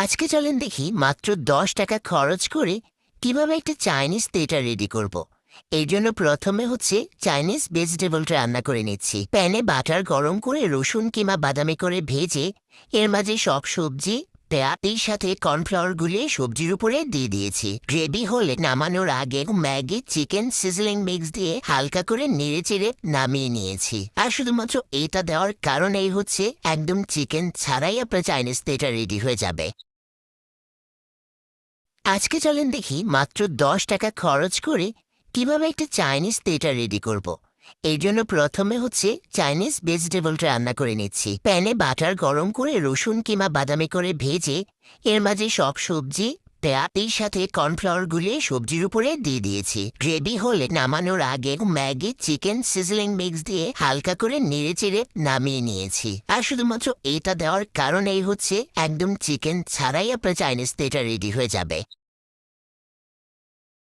আজকে চলেন দেখি মাত্র 10 টাকা খরচ করে কিভাবে একটা চাইনিজ তেটা রেডি করব। এই জন্য প্রথমে চাইনিজ ভেজিটেবলটা রান্না করে নিচ্ছি। প্যানে বাটার গরম করে রসুন কিংবা বাদামি করে ভেজে এর মাঝে সব সবজি পেঁয়াজের সাথে কর্নফ্লাওয়ার গুলিয়ে সবজির উপরে দিয়ে দিয়েছি। গ্রেভি হলে নামানোর আগে ম্যাগি চিকেন সিজলিং মিক্স দিয়ে হালকা করে নেড়ে চেড়ে নামিয়ে নিয়েছি। আর শুধুমাত্র এটা দেওয়ার কারণ এই একদম চিকেন ছাড়াই আপনার চাইনিজ তেটা রেডি হয়ে যাবে। আজকে চলেন দেখি মাত্র 10 টাকা খরচ করে কিভাবে একটা চাইনিজ তেটা রেডি করব। এই জন্য প্রথমে চাইনিজ ভেজিটেবলটা রান্না করে নিচ্ছি। প্যানে বাটার গরম করে রসুন কিংবা বাদামি করে ভেজে এর মাঝে সব সবজি পেঁয়াজের সাথে কর্নফ্লাওয়ার গুলিয়ে সবজির উপরে দিয়ে দিয়েছি। গ্রেভি হলে নামানোর আগে ম্যাগি চিকেন সিজলিং মিক্স দিয়ে হালকা করে নেড়ে চেড়ে নামিয়ে নিয়েছি। আর শুধুমাত্র এটা দেওয়ার কারণ এই একদম চিকেন ছাড়াই আপনার চাইনিজ তেটা রেডি হয়ে যাবে।